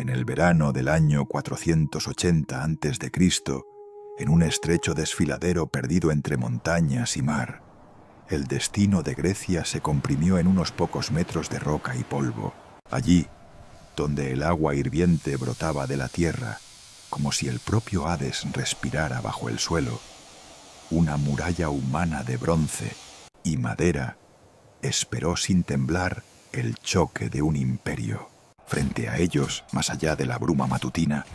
En el verano del año 480 a.C., en un estrecho desfiladero perdido entre montañas y mar, el destino de Grecia se comprimió en unos pocos metros de roca y polvo. Allí, donde el agua hirviente brotaba de la tierra, como si el propio Hades respirara bajo el suelo, una muralla humana de bronce y madera esperó sin temblar el choque de un imperio. Frente a ellos, más allá de la bruma matutina,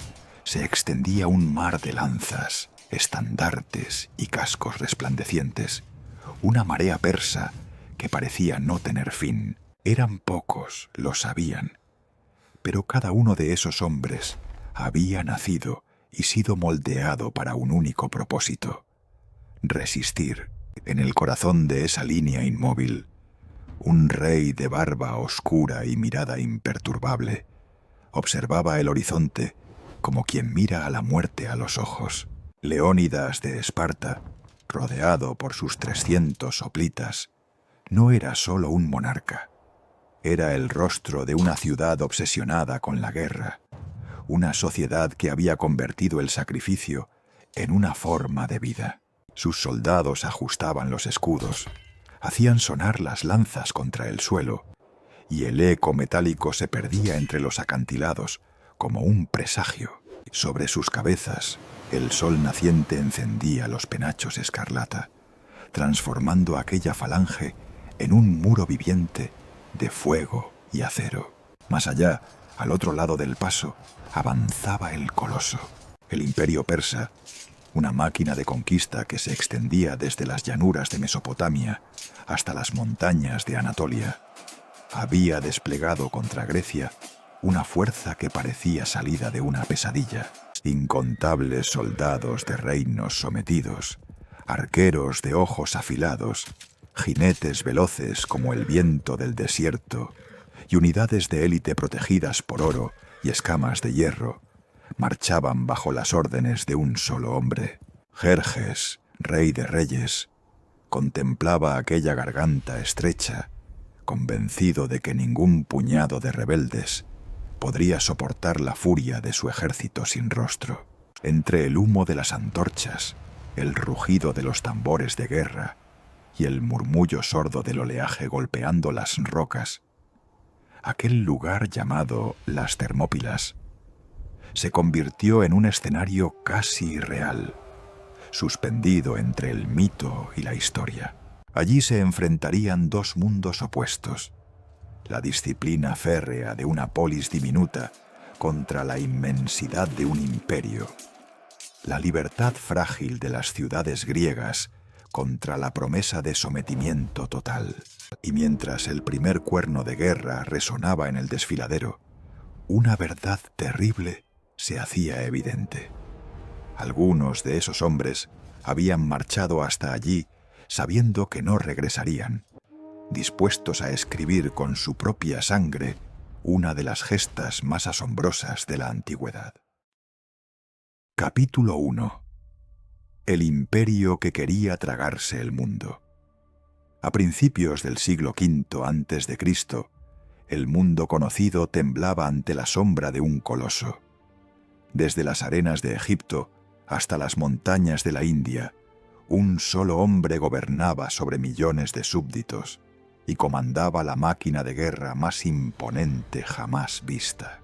se extendía un mar de lanzas, estandartes y cascos resplandecientes, una marea persa que parecía no tener fin. Eran pocos, lo sabían, pero cada uno de esos hombres había nacido y sido moldeado para un único propósito: resistir. En el corazón de esa línea inmóvil, un rey de barba oscura y mirada imperturbable observaba el horizonte como quien mira a la muerte a los ojos. Leónidas de Esparta, rodeado por sus 300 hoplitas, no era solo un monarca. Era el rostro de una ciudad obsesionada con la guerra, una sociedad que había convertido el sacrificio en una forma de vida. Sus soldados ajustaban los escudos, hacían sonar las lanzas contra el suelo, y el eco metálico se perdía entre los acantilados como un presagio. Sobre sus cabezas, el sol naciente encendía los penachos escarlata, transformando aquella falange en un muro viviente de fuego y acero. Más allá, al otro lado del paso, avanzaba el coloso, el imperio persa, una máquina de conquista que se extendía desde las llanuras de Mesopotamia hasta las montañas de Anatolia. Había desplegado contra Grecia una fuerza que parecía salida de una pesadilla. Incontables soldados de reinos sometidos, arqueros de ojos afilados, jinetes veloces como el viento del desierto y unidades de élite protegidas por oro y escamas de hierro, marchaban bajo las órdenes de un solo hombre. Jerjes, rey de reyes, contemplaba aquella garganta estrecha, convencido de que ningún puñado de rebeldes podría soportar la furia de su ejército sin rostro. Entre el humo de las antorchas, el rugido de los tambores de guerra y el murmullo sordo del oleaje golpeando las rocas, aquel lugar llamado las Termópilas se convirtió en un escenario casi irreal, suspendido entre el mito y la historia. Allí se enfrentarían dos mundos opuestos: la disciplina férrea de una polis diminuta contra la inmensidad de un imperio, la libertad frágil de las ciudades griegas contra la promesa de sometimiento total. Y mientras el primer cuerno de guerra resonaba en el desfiladero, una verdad terrible se hacía evidente. Algunos de esos hombres habían marchado hasta allí sabiendo que no regresarían, dispuestos a escribir con su propia sangre una de las gestas más asombrosas de la antigüedad. Capítulo 1. El imperio que quería tragarse el mundo. A principios del siglo V a.C., el mundo conocido temblaba ante la sombra de un coloso. Desde las arenas de Egipto hasta las montañas de la India, un solo hombre gobernaba sobre millones de súbditos y comandaba la máquina de guerra más imponente jamás vista.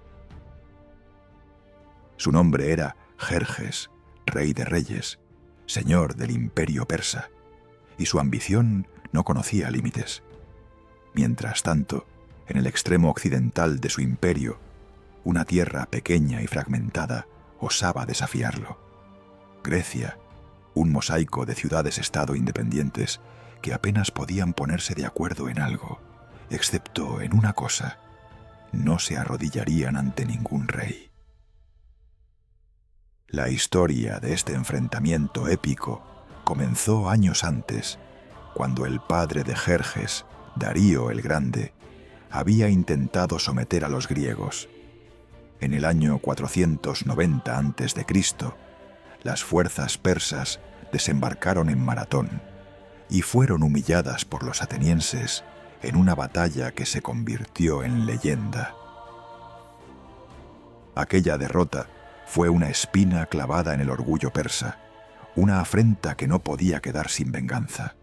Su nombre era Jerjes, rey de reyes, señor del imperio persa, y su ambición no conocía límites. Mientras tanto, en el extremo occidental de su imperio, una tierra pequeña y fragmentada osaba desafiarlo. Grecia, un mosaico de ciudades-estado independientes que apenas podían ponerse de acuerdo en algo, excepto en una cosa: no se arrodillarían ante ningún rey. La historia de este enfrentamiento épico comenzó años antes, cuando el padre de Jerjes, Darío el Grande, había intentado someter a los griegos. En el año 490 a.C., las fuerzas persas desembarcaron en Maratón y fueron humilladas por los atenienses en una batalla que se convirtió en leyenda. Aquella derrota fue una espina clavada en el orgullo persa, una afrenta que no podía quedar sin venganza.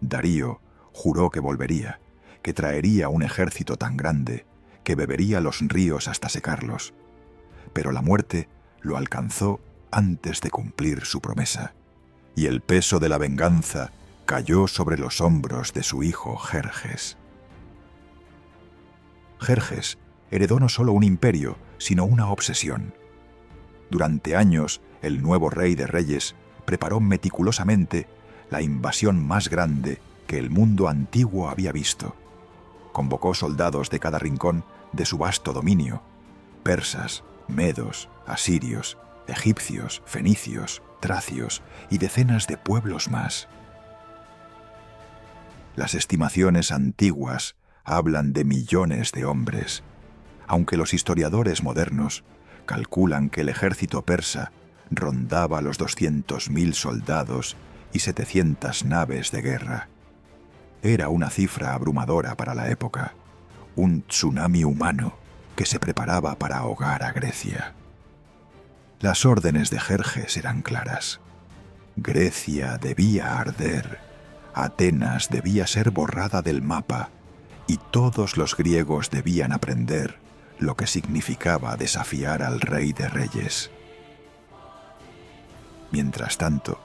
Darío juró que volvería, que traería un ejército tan grande que bebería los ríos hasta secarlos. Pero la muerte lo alcanzó antes de cumplir su promesa, y el peso de la venganza cayó sobre los hombros de su hijo Jerjes. Jerjes heredó no solo un imperio, sino una obsesión. Durante años, el nuevo rey de reyes preparó meticulosamente la invasión más grande que el mundo antiguo había visto. Convocó soldados de cada rincón de su vasto dominio: persas, medos, asirios, egipcios, fenicios, tracios y decenas de pueblos más. Las estimaciones antiguas hablan de millones de hombres, aunque los historiadores modernos calculan que el ejército persa rondaba los 200.000 soldados y 700 naves de guerra. Era una cifra abrumadora para la época, un tsunami humano que se preparaba para ahogar a Grecia. Las órdenes de Jerjes eran claras. Grecia debía arder, Atenas debía ser borrada del mapa, y todos los griegos debían aprender lo que significaba desafiar al rey de reyes. Mientras tanto,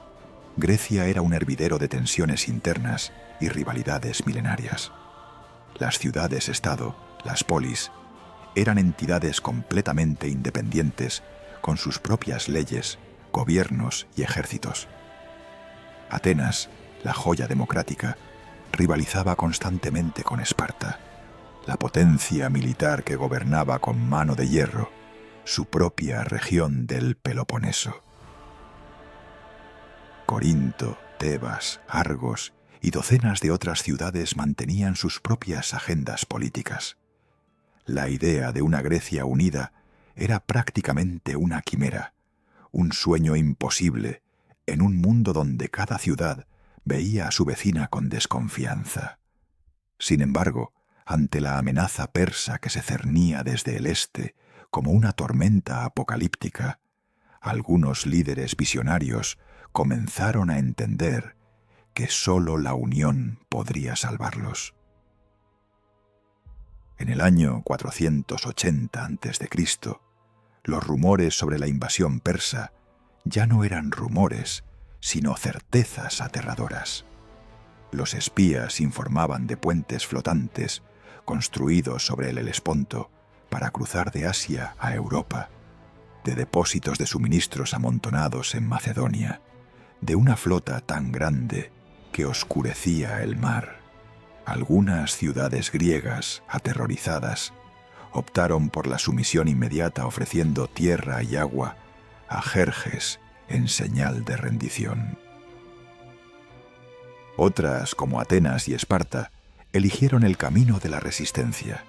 Grecia era un hervidero de tensiones internas y rivalidades milenarias. Las ciudades-estado, las polis, eran entidades completamente independientes, con sus propias leyes, gobiernos y ejércitos. Atenas, la joya democrática, rivalizaba constantemente con Esparta, la potencia militar que gobernaba con mano de hierro su propia región del Peloponeso. Corinto, Tebas, Argos y docenas de otras ciudades mantenían sus propias agendas políticas. La idea de una Grecia unida era prácticamente una quimera, un sueño imposible en un mundo donde cada ciudad veía a su vecina con desconfianza. Sin embargo, ante la amenaza persa que se cernía desde el este como una tormenta apocalíptica, algunos líderes visionarios comenzaron a entender que sólo la unión podría salvarlos. En el año 480 a.C., los rumores sobre la invasión persa ya no eran rumores, sino certezas aterradoras. Los espías informaban de puentes flotantes construidos sobre el Helesponto para cruzar de Asia a Europa, de depósitos de suministros amontonados en Macedonia, de una flota tan grande que oscurecía el mar. Algunas ciudades griegas, aterrorizadas, optaron por la sumisión inmediata ofreciendo tierra y agua a Jerjes en señal de rendición. Otras, como Atenas y Esparta, eligieron el camino de la resistencia.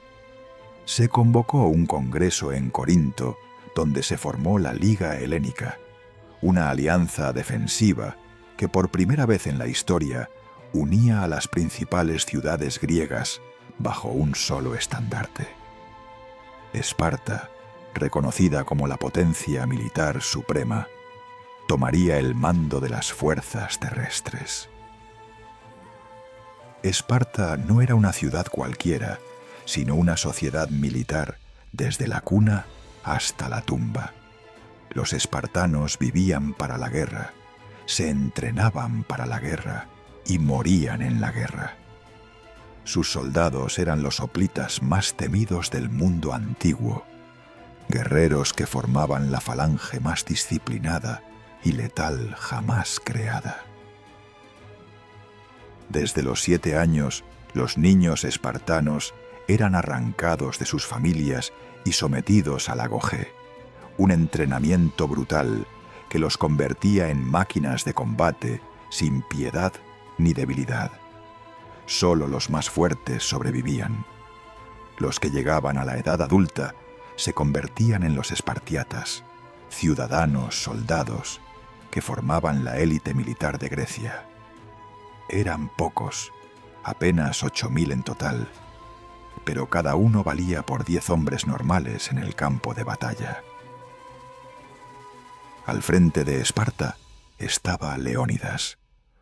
Se convocó un congreso en Corinto donde se formó la Liga Helénica, una alianza defensiva que por primera vez en la historia unía a las principales ciudades griegas bajo un solo estandarte. Esparta, reconocida como la potencia militar suprema, tomaría el mando de las fuerzas terrestres. Esparta no era una ciudad cualquiera, sino una sociedad militar desde la cuna hasta la tumba. Los espartanos vivían para la guerra, se entrenaban para la guerra y morían en la guerra. Sus soldados eran los hoplitas más temidos del mundo antiguo, guerreros que formaban la falange más disciplinada y letal jamás creada. Desde los 7 años, los niños espartanos eran arrancados de sus familias y sometidos al agogé, un entrenamiento brutal que los convertía en máquinas de combate sin piedad ni debilidad. Solo los más fuertes sobrevivían. Los que llegaban a la edad adulta se convertían en los espartiatas, ciudadanos soldados que formaban la élite militar de Grecia. Eran pocos, apenas 8.000 en total, pero cada uno valía por 10 hombres normales en el campo de batalla. Al frente de Esparta estaba Leónidas,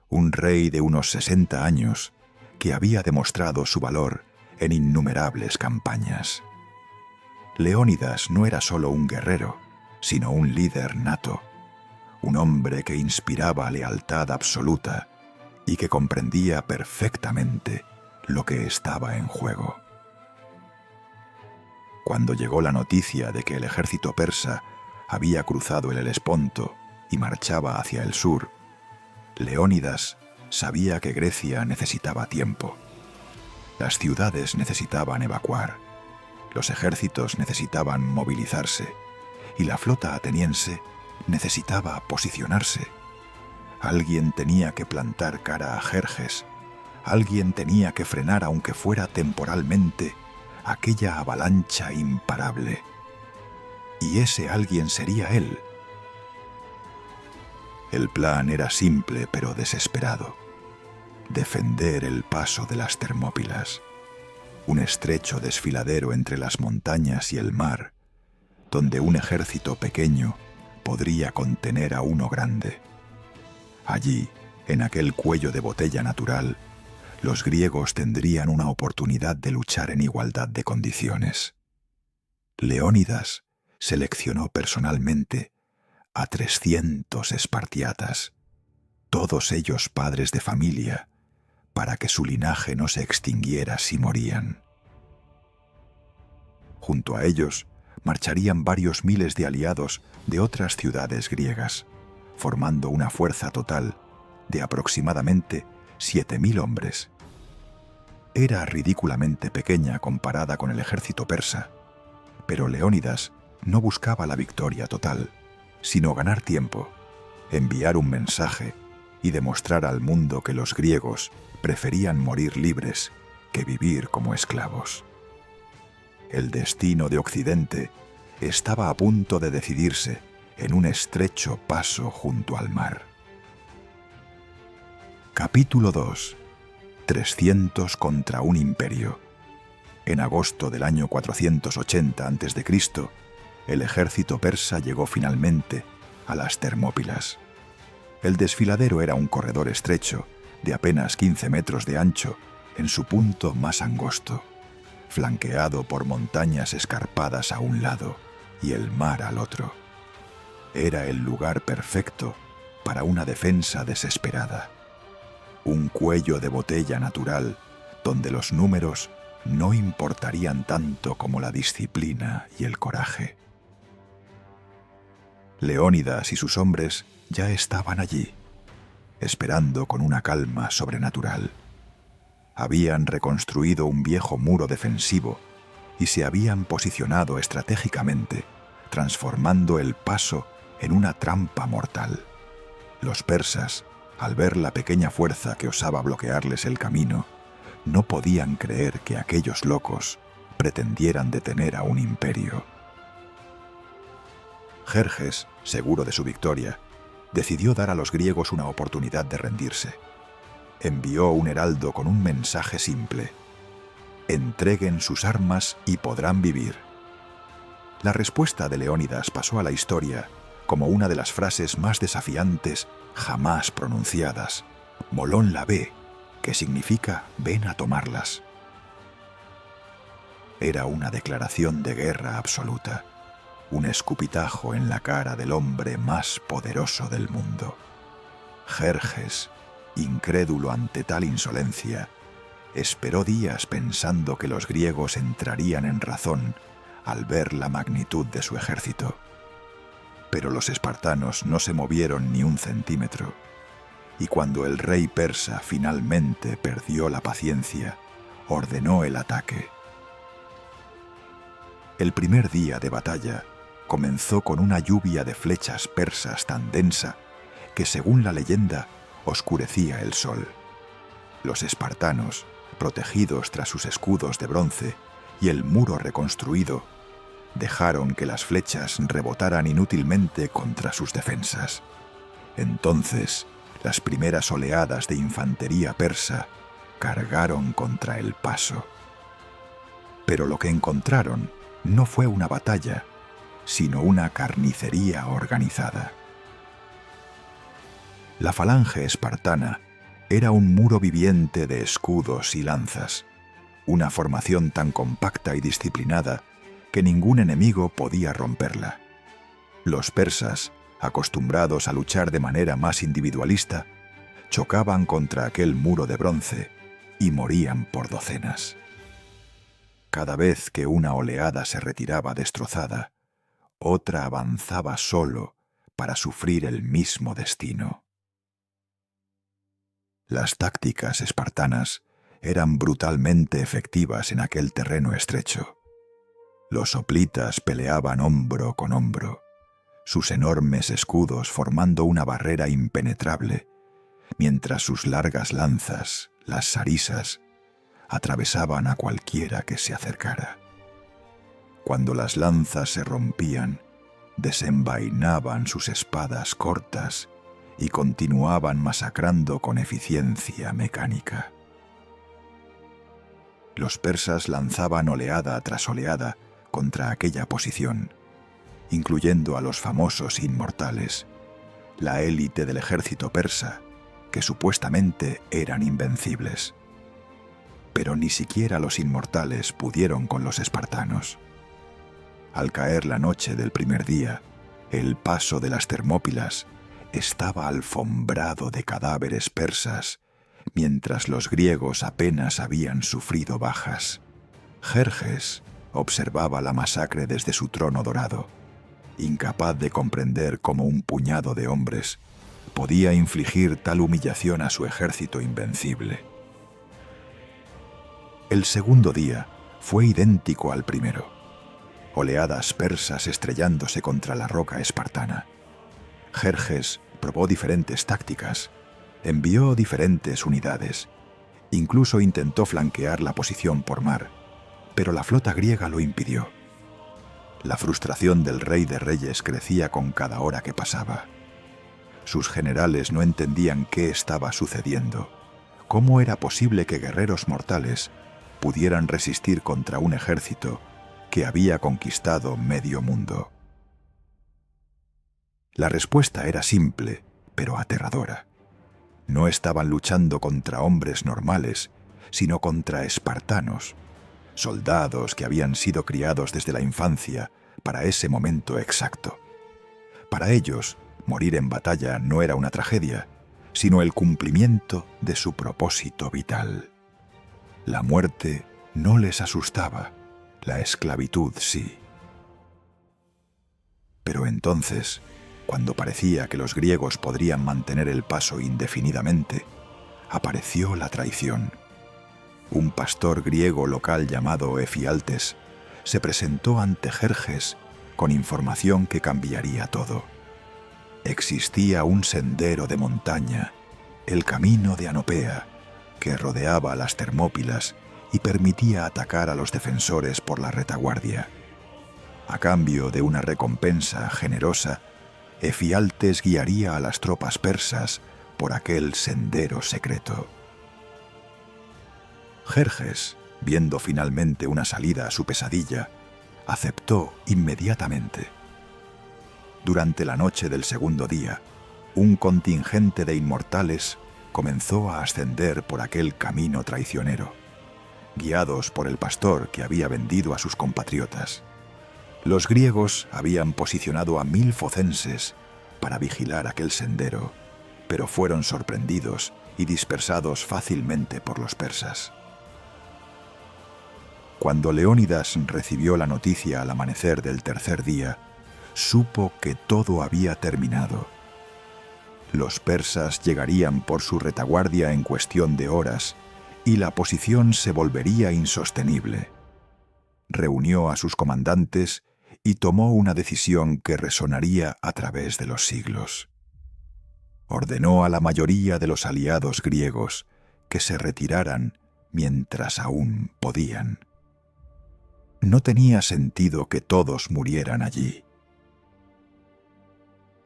un rey de unos 60 años que había demostrado su valor en innumerables campañas. Leónidas no era solo un guerrero, sino un líder nato, un hombre que inspiraba lealtad absoluta y que comprendía perfectamente lo que estaba en juego. Cuando llegó la noticia de que el ejército persa había cruzado el Helesponto y marchaba hacia el sur, Leónidas sabía que Grecia necesitaba tiempo. Las ciudades necesitaban evacuar, los ejércitos necesitaban movilizarse y la flota ateniense necesitaba posicionarse. Alguien tenía que plantar cara a Jerjes, alguien tenía que frenar, aunque fuera temporalmente, aquella avalancha imparable. Y ese alguien sería él. El plan era simple pero desesperado: defender el paso de las Termópilas, un estrecho desfiladero entre las montañas y el mar, donde un ejército pequeño podría contener a uno grande. Allí, en aquel cuello de botella natural, los griegos tendrían una oportunidad de luchar en igualdad de condiciones. Leónidas seleccionó personalmente a 300 espartiatas, todos ellos padres de familia, para que su linaje no se extinguiera si morían. Junto a ellos marcharían varios miles de aliados de otras ciudades griegas, formando una fuerza total de aproximadamente 7.000 hombres. Era ridículamente pequeña comparada con el ejército persa, pero Leónidas no buscaba la victoria total, sino ganar tiempo, enviar un mensaje y demostrar al mundo que los griegos preferían morir libres que vivir como esclavos. El destino de Occidente estaba a punto de decidirse en un estrecho paso junto al mar. Capítulo 2. 300 contra un imperio. En agosto del año 480 a.C., el ejército persa llegó finalmente a las Termópilas. El desfiladero era un corredor estrecho, de apenas 15 metros de ancho, en su punto más angosto, flanqueado por montañas escarpadas a un lado y el mar al otro. Era el lugar perfecto para una defensa desesperada. Un cuello de botella natural donde los números no importarían tanto como la disciplina y el coraje. Leónidas y sus hombres ya estaban allí, esperando con una calma sobrenatural. Habían reconstruido un viejo muro defensivo y se habían posicionado estratégicamente, transformando el paso en una trampa mortal. Los persas, al ver la pequeña fuerza que osaba bloquearles el camino, no podían creer que aquellos locos pretendieran detener a un imperio. Jerjes, seguro de su victoria, decidió dar a los griegos una oportunidad de rendirse. Envió un heraldo con un mensaje simple: entreguen sus armas y podrán vivir. La respuesta de Leónidas pasó a la historia como una de las frases más desafiantes jamás pronunciadas: Molón la ve, que significa ven a tomarlas. Era una declaración de guerra absoluta, un escupitajo en la cara del hombre más poderoso del mundo. Jerjes, incrédulo ante tal insolencia, esperó días pensando que los griegos entrarían en razón al ver la magnitud de su ejército. Pero los espartanos no se movieron ni un centímetro, y cuando el rey persa finalmente perdió la paciencia, ordenó el ataque. El primer día de batalla comenzó con una lluvia de flechas persas tan densa que, según la leyenda, oscurecía el sol. Los espartanos, protegidos tras sus escudos de bronce y el muro reconstruido, dejaron que las flechas rebotaran inútilmente contra sus defensas. Entonces, las primeras oleadas de infantería persa cargaron contra el paso. Pero lo que encontraron no fue una batalla, sino una carnicería organizada. La falange espartana era un muro viviente de escudos y lanzas, una formación tan compacta y disciplinada que ningún enemigo podía romperla. Los persas, acostumbrados a luchar de manera más individualista, chocaban contra aquel muro de bronce y morían por docenas. Cada vez que una oleada se retiraba destrozada, otra avanzaba solo para sufrir el mismo destino. Las tácticas espartanas eran brutalmente efectivas en aquel terreno estrecho. Los hoplitas peleaban hombro con hombro, sus enormes escudos formando una barrera impenetrable, mientras sus largas lanzas, las sarisas, atravesaban a cualquiera que se acercara. Cuando las lanzas se rompían, desenvainaban sus espadas cortas y continuaban masacrando con eficiencia mecánica. Los persas lanzaban oleada tras oleada contra aquella posición, incluyendo a los famosos inmortales, la élite del ejército persa, que supuestamente eran invencibles. Pero ni siquiera los inmortales pudieron con los espartanos. Al caer la noche del primer día, el paso de las Termópilas estaba alfombrado de cadáveres persas, mientras los griegos apenas habían sufrido bajas. Jerjes observaba la masacre desde su trono dorado, incapaz de comprender cómo un puñado de hombres podía infligir tal humillación a su ejército invencible. El segundo día fue idéntico al primero. Oleadas persas estrellándose contra la roca espartana. Jerjes probó diferentes tácticas, envió diferentes unidades, incluso intentó flanquear la posición por mar, pero la flota griega lo impidió. La frustración del rey de reyes crecía con cada hora que pasaba. Sus generales no entendían qué estaba sucediendo, cómo era posible que guerreros mortales pudieran resistir contra un ejército que había conquistado medio mundo. La respuesta era simple, pero aterradora. No estaban luchando contra hombres normales, sino contra espartanos, soldados que habían sido criados desde la infancia para ese momento exacto. Para ellos, morir en batalla no era una tragedia, sino el cumplimiento de su propósito vital. La muerte no les asustaba, la esclavitud sí. Pero entonces, cuando parecía que los griegos podrían mantener el paso indefinidamente, apareció la traición. Un pastor griego local llamado Efialtes se presentó ante Jerjes con información que cambiaría todo. Existía un sendero de montaña, el camino de Anopea, que rodeaba las Termópilas y permitía atacar a los defensores por la retaguardia. A cambio de una recompensa generosa, Efialtes guiaría a las tropas persas por aquel sendero secreto. Jerjes, viendo finalmente una salida a su pesadilla, aceptó inmediatamente. Durante la noche del segundo día, un contingente de inmortales comenzó a ascender por aquel camino traicionero, guiados por el pastor que había vendido a sus compatriotas. Los griegos habían posicionado a 1000 focenses para vigilar aquel sendero, pero fueron sorprendidos y dispersados fácilmente por los persas. Cuando Leónidas recibió la noticia al amanecer del tercer día, supo que todo había terminado. Los persas llegarían por su retaguardia en cuestión de horas y la posición se volvería insostenible. Reunió a sus comandantes y tomó una decisión que resonaría a través de los siglos. Ordenó a la mayoría de los aliados griegos que se retiraran mientras aún podían. No tenía sentido que todos murieran allí.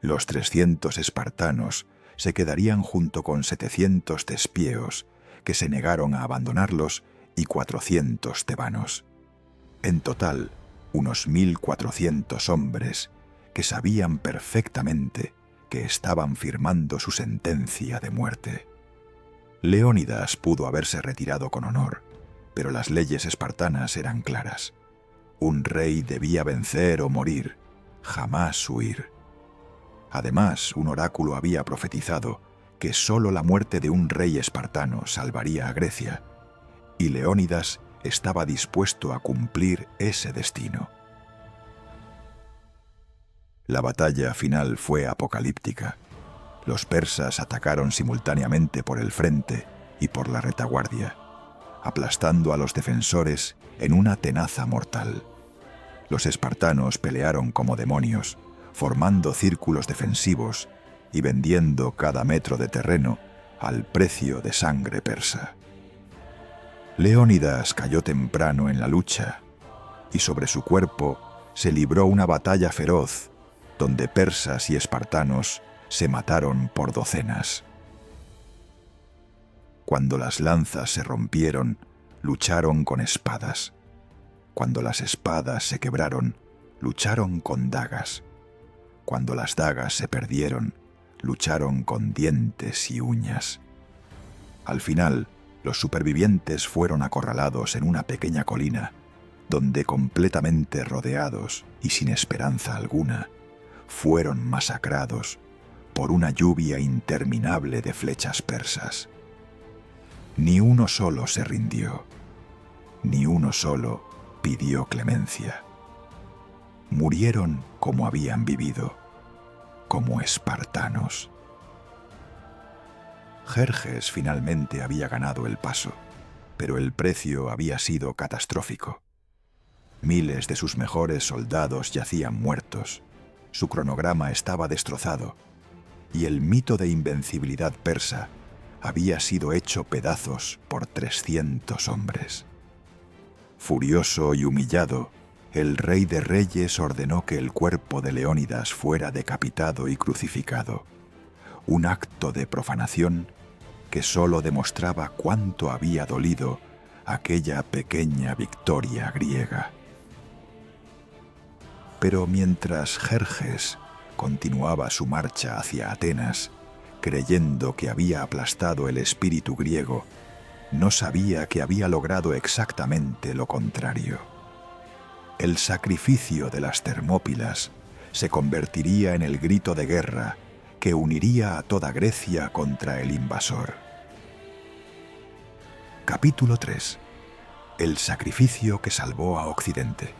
Los 300 espartanos se quedarían junto con 700 tespieos que se negaron a abandonarlos y 400 tebanos. En total, unos 1.400 hombres que sabían perfectamente que estaban firmando su sentencia de muerte. Leónidas pudo haberse retirado con honor, pero las leyes espartanas eran claras. Un rey debía vencer o morir, jamás huir. Además, un oráculo había profetizado que sólo la muerte de un rey espartano salvaría a Grecia, y Leónidas estaba dispuesto a cumplir ese destino. La batalla final fue apocalíptica. Los persas atacaron simultáneamente por el frente y por la retaguardia, aplastando a los defensores en una tenaza mortal. Los espartanos pelearon como demonios, formando círculos defensivos y vendiendo cada metro de terreno al precio de sangre persa. Leónidas cayó temprano en la lucha, y sobre su cuerpo se libró una batalla feroz, donde persas y espartanos se mataron por docenas. Cuando las lanzas se rompieron, lucharon con espadas. Cuando las espadas se quebraron, lucharon con dagas. Cuando las dagas se perdieron, lucharon con dientes y uñas. Al final, los supervivientes fueron acorralados en una pequeña colina, donde, completamente rodeados y sin esperanza alguna, fueron masacrados por una lluvia interminable de flechas persas. Ni uno solo se rindió, ni uno solo pidió clemencia. Murieron como habían vivido, como espartanos. Jerjes finalmente había ganado el paso, pero el precio había sido catastrófico. Miles de sus mejores soldados yacían muertos, su cronograma estaba destrozado, y el mito de invencibilidad persa había sido hecho pedazos por 300 hombres. Furioso y humillado, el rey de reyes ordenó que el cuerpo de Leónidas fuera decapitado y crucificado, un acto de profanación que sólo demostraba cuánto había dolido aquella pequeña victoria griega. Pero mientras Jerjes continuaba su marcha hacia Atenas, creyendo que había aplastado el espíritu griego, no sabía que había logrado exactamente lo contrario. El sacrificio de las Termópilas se convertiría en el grito de guerra que uniría a toda Grecia contra el invasor. Capítulo 3. El sacrificio que salvó a Occidente.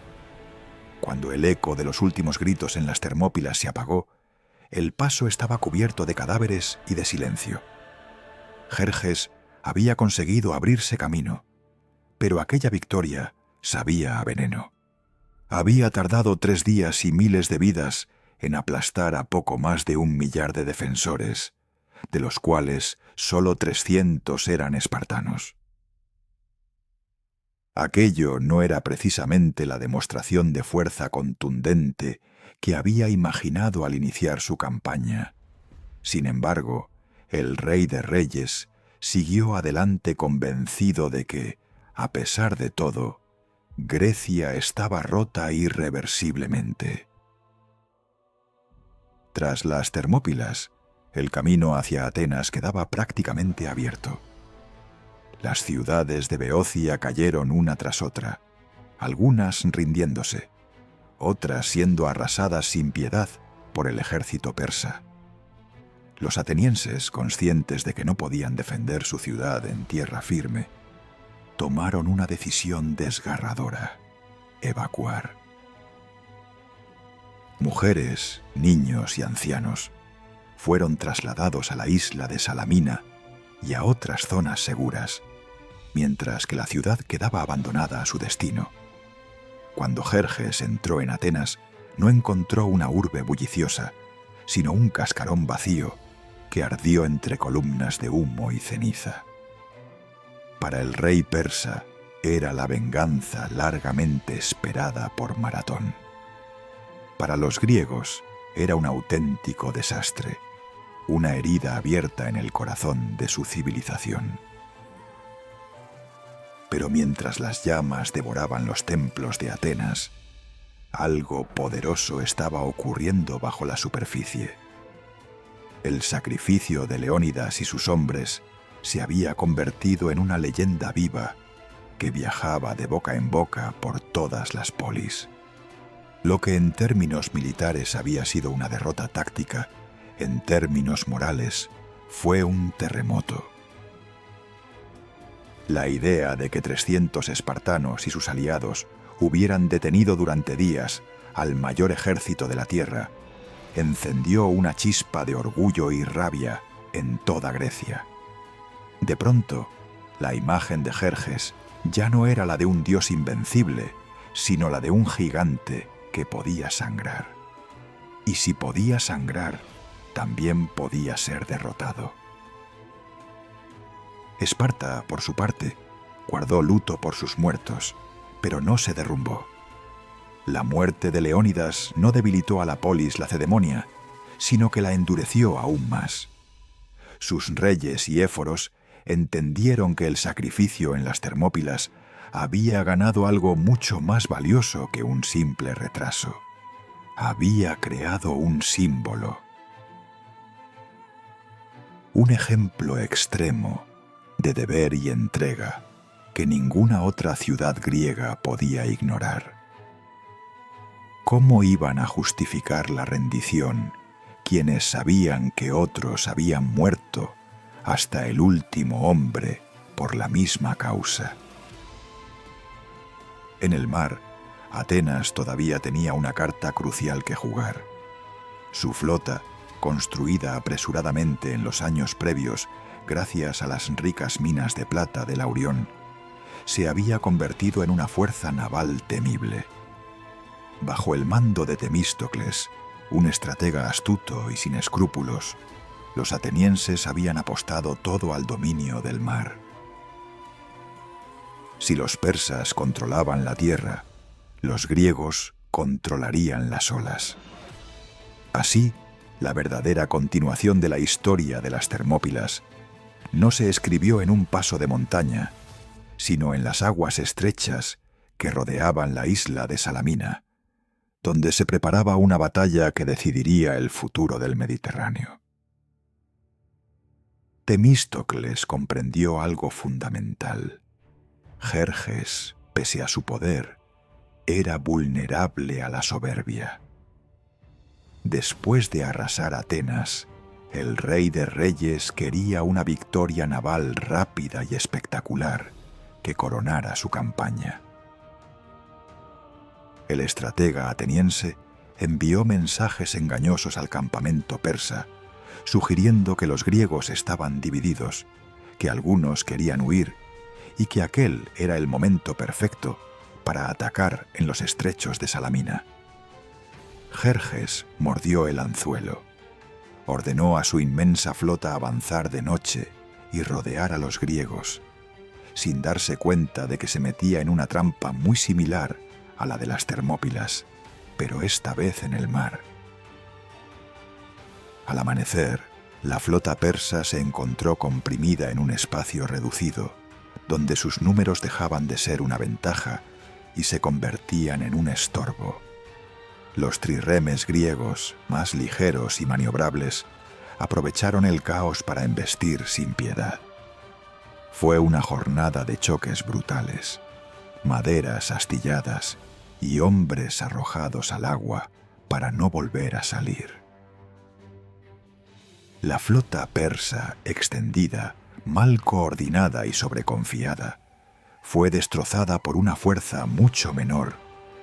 Cuando el eco de los últimos gritos en las Termópilas se apagó, el paso estaba cubierto de cadáveres y de silencio. Jerjes había conseguido abrirse camino, pero aquella victoria sabía a veneno. Había tardado 3 días y miles de vidas en aplastar a poco más de 1 millar de defensores, de los cuales solo 300 eran espartanos. Aquello no era precisamente la demostración de fuerza contundente que había imaginado al iniciar su campaña. Sin embargo, el rey de reyes siguió adelante convencido de que, a pesar de todo, Grecia estaba rota irreversiblemente. Tras las Termópilas, el camino hacia Atenas quedaba prácticamente abierto. Las ciudades de Beocia cayeron una tras otra, algunas rindiéndose, otras siendo arrasadas sin piedad por el ejército persa. Los atenienses, conscientes de que no podían defender su ciudad en tierra firme, tomaron una decisión desgarradora: evacuar. Mujeres, niños y ancianos fueron trasladados a la isla de Salamina y a otras zonas seguras, mientras que la ciudad quedaba abandonada a su destino. Cuando Jerjes entró en Atenas, no encontró una urbe bulliciosa, sino un cascarón vacío que ardió entre columnas de humo y ceniza. Para el rey persa era la venganza largamente esperada por Maratón. Para los griegos era un auténtico desastre, una herida abierta en el corazón de su civilización. Pero mientras las llamas devoraban los templos de Atenas, algo poderoso estaba ocurriendo bajo la superficie. El sacrificio de Leónidas y sus hombres se había convertido en una leyenda viva que viajaba de boca en boca por todas las polis. Lo que en términos militares había sido una derrota táctica, en términos morales, fue un terremoto. La idea de que 300 espartanos y sus aliados hubieran detenido durante días al mayor ejército de la tierra encendió una chispa de orgullo y rabia en toda Grecia. De pronto, la imagen de Jerjes ya no era la de un dios invencible, sino la de un gigante que podía sangrar. Y si podía sangrar, también podía ser derrotado. Esparta, por su parte, guardó luto por sus muertos, pero no se derrumbó. La muerte de Leónidas no debilitó a la polis lacedemonia, sino que la endureció aún más. Sus reyes y éforos entendieron que el sacrificio en las Termópilas había ganado algo mucho más valioso que un simple retraso. Había creado un símbolo. Un ejemplo extremo de deber y entrega que ninguna otra ciudad griega podía ignorar. ¿Cómo iban a justificar la rendición quienes sabían que otros habían muerto, hasta el último hombre, por la misma causa? En el mar, Atenas todavía tenía una carta crucial que jugar. Su flota, construida apresuradamente en los años previos gracias a las ricas minas de plata del Laurión, se había convertido en una fuerza naval temible. Bajo el mando de Temístocles, un estratega astuto y sin escrúpulos, los atenienses habían apostado todo al dominio del mar. Si los persas controlaban la tierra, los griegos controlarían las olas. Así, la verdadera continuación de la historia de las Termópilas no se escribió en un paso de montaña, sino en las aguas estrechas que rodeaban la isla de Salamina, donde se preparaba una batalla que decidiría el futuro del Mediterráneo. Temístocles comprendió algo fundamental. Jerjes, pese a su poder, era vulnerable a la soberbia. Después de arrasar Atenas, el rey de reyes quería una victoria naval rápida y espectacular que coronara su campaña. El estratega ateniense envió mensajes engañosos al campamento persa, sugiriendo que los griegos estaban divididos, que algunos querían huir y que aquel era el momento perfecto para atacar en los estrechos de Salamina. Jerjes mordió el anzuelo. Ordenó a su inmensa flota avanzar de noche y rodear a los griegos, sin darse cuenta de que se metía en una trampa muy similar a la de las Termópilas, pero esta vez en el mar. Al amanecer, la flota persa se encontró comprimida en un espacio reducido, donde sus números dejaban de ser una ventaja y se convertían en un estorbo. Los trirremes griegos, más ligeros y maniobrables, aprovecharon el caos para embestir sin piedad. Fue una jornada de choques brutales, maderas astilladas y hombres arrojados al agua para no volver a salir. La flota persa extendida, mal coordinada y sobreconfiada, fue destrozada por una fuerza mucho menor,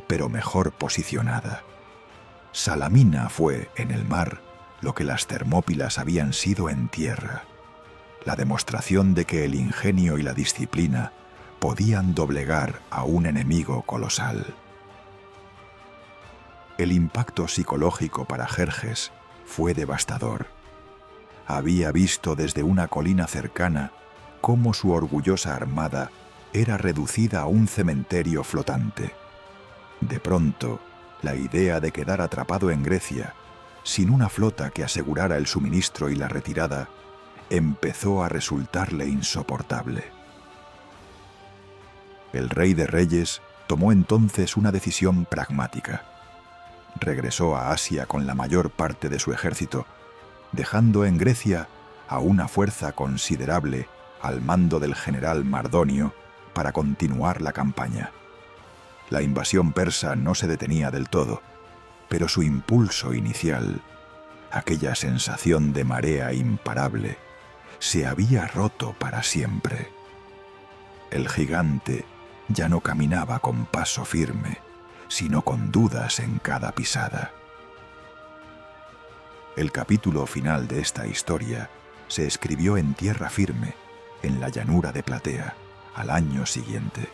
pero mejor posicionada. Salamina fue, en el mar, lo que las Termópilas habían sido en tierra, la demostración de que el ingenio y la disciplina podían doblegar a un enemigo colosal. El impacto psicológico para Jerjes fue devastador. Había visto desde una colina cercana cómo su orgullosa armada era reducida a un cementerio flotante. De pronto, la idea de quedar atrapado en Grecia, sin una flota que asegurara el suministro y la retirada, empezó a resultarle insoportable. El Rey de Reyes tomó entonces una decisión pragmática. Regresó a Asia con la mayor parte de su ejército, dejando en Grecia a una fuerza considerable al mando del general Mardonio para continuar la campaña. La invasión persa no se detenía del todo, pero su impulso inicial, aquella sensación de marea imparable, se había roto para siempre. El gigante ya no caminaba con paso firme, sino con dudas en cada pisada. El capítulo final de esta historia se escribió en tierra firme, en la llanura de Platea, al año siguiente.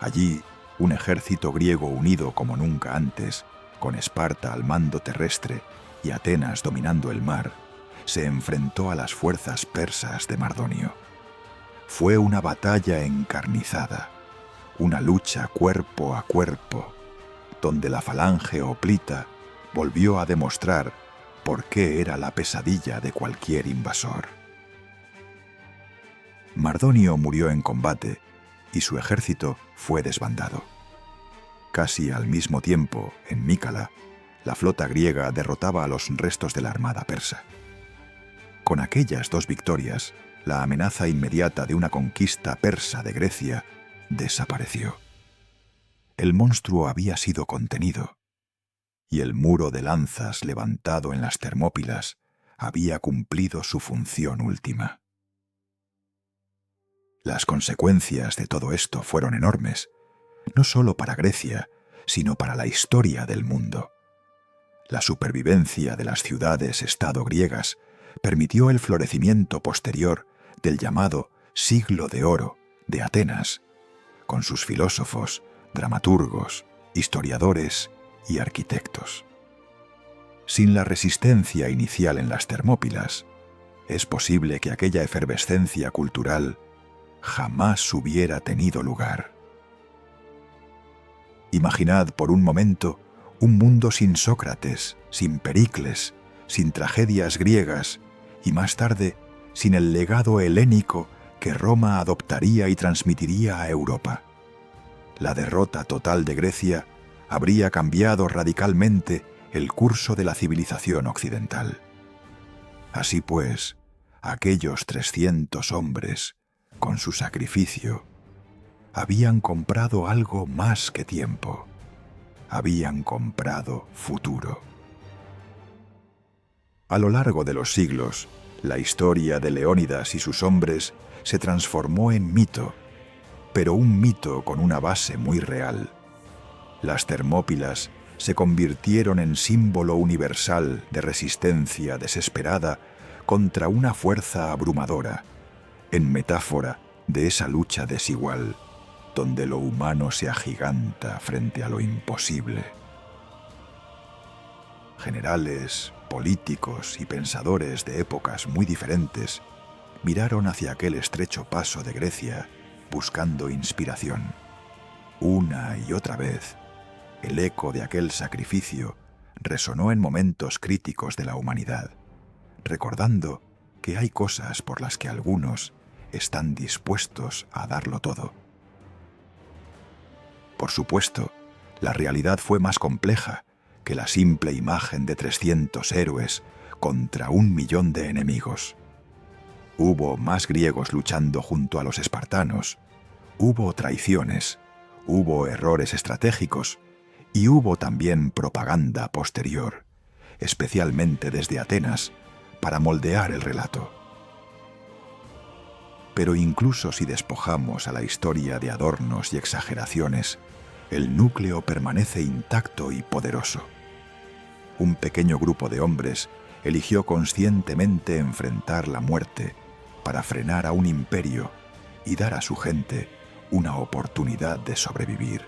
Allí, un ejército griego unido como nunca antes, con Esparta al mando terrestre y Atenas dominando el mar, se enfrentó a las fuerzas persas de Mardonio. Fue una batalla encarnizada, una lucha cuerpo a cuerpo, donde la falange hoplita volvió a demostrar por qué era la pesadilla de cualquier invasor. Mardonio murió en combate y su ejército fue desbandado. Casi al mismo tiempo, en Mícala, la flota griega derrotaba a los restos de la armada persa. Con aquellas dos victorias, la amenaza inmediata de una conquista persa de Grecia desapareció. El monstruo había sido contenido, y el muro de lanzas levantado en las Termópilas había cumplido su función última. Las consecuencias de todo esto fueron enormes, no solo para Grecia, sino para la historia del mundo. La supervivencia de las ciudades-estado griegas permitió el florecimiento posterior del llamado Siglo de Oro de Atenas, con sus filósofos, dramaturgos, historiadores y arquitectos. Sin la resistencia inicial en las Termópilas, es posible que aquella efervescencia cultural jamás hubiera tenido lugar. Imaginad por un momento un mundo sin Sócrates, sin Pericles, sin tragedias griegas y más tarde sin el legado helénico que Roma adoptaría y transmitiría a Europa. La derrota total de Grecia habría cambiado radicalmente el curso de la civilización occidental. Así pues, aquellos 300 hombres, con su sacrificio, habían comprado algo más que tiempo. Habían comprado futuro. A lo largo de los siglos, la historia de Leónidas y sus hombres se transformó en mito, pero un mito con una base muy real. Las Termópilas se convirtieron en símbolo universal de resistencia desesperada contra una fuerza abrumadora, en metáfora de esa lucha desigual, donde lo humano se agiganta frente a lo imposible. Generales, políticos y pensadores de épocas muy diferentes miraron hacia aquel estrecho paso de Grecia buscando inspiración. Una y otra vez, el eco de aquel sacrificio resonó en momentos críticos de la humanidad, recordando que hay cosas por las que algunos están dispuestos a darlo todo. Por supuesto, la realidad fue más compleja que la simple imagen de 300 héroes contra 1.000.000 de enemigos. Hubo más griegos luchando junto a los espartanos, hubo traiciones, hubo errores estratégicos y hubo también propaganda posterior, especialmente desde Atenas, para moldear el relato. Pero incluso si despojamos a la historia de adornos y exageraciones, el núcleo permanece intacto y poderoso. Un pequeño grupo de hombres eligió conscientemente enfrentar la muerte para frenar a un imperio y dar a su gente una oportunidad de sobrevivir.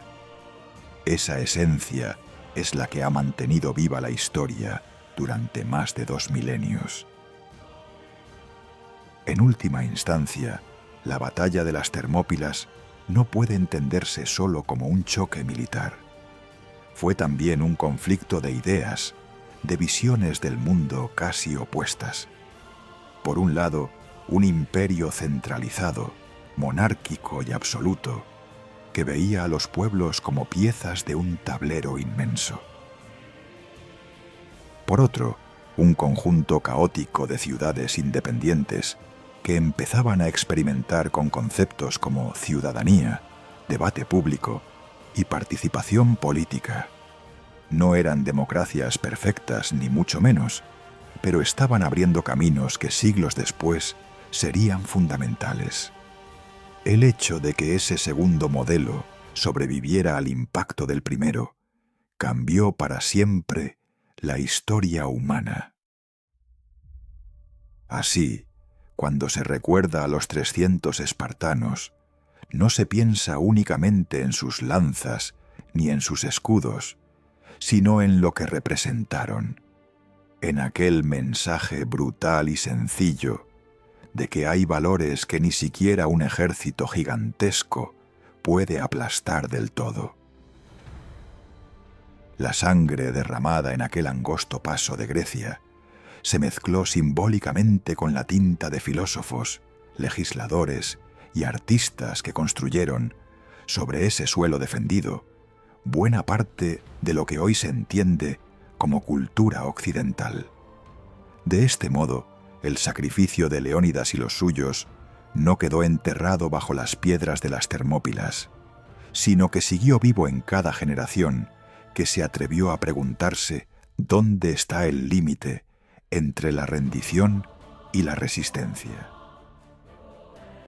Esa esencia es la que ha mantenido viva la historia durante más de 2 milenios. En última instancia, la batalla de las Termópilas no puede entenderse solo como un choque militar. Fue también un conflicto de ideas, de visiones del mundo casi opuestas. Por un lado, un imperio centralizado, monárquico y absoluto, que veía a los pueblos como piezas de un tablero inmenso. Por otro, un conjunto caótico de ciudades independientes que empezaban a experimentar con conceptos como ciudadanía, debate público y participación política. No eran democracias perfectas, ni mucho menos, pero estaban abriendo caminos que siglos después serían fundamentales. El hecho de que ese segundo modelo sobreviviera al impacto del primero cambió para siempre la historia humana. Así, cuando se recuerda a los 300 espartanos, no se piensa únicamente en sus lanzas ni en sus escudos, sino en lo que representaron, en aquel mensaje brutal y sencillo de que hay valores que ni siquiera un ejército gigantesco puede aplastar del todo. La sangre derramada en aquel angosto paso de Grecia se mezcló simbólicamente con la tinta de filósofos, legisladores y artistas que construyeron, sobre ese suelo defendido, buena parte de lo que hoy se entiende como cultura occidental. De este modo, el sacrificio de Leónidas y los suyos no quedó enterrado bajo las piedras de las Termópilas, sino que siguió vivo en cada generación que se atrevió a preguntarse dónde está el límite entre la rendición y la resistencia.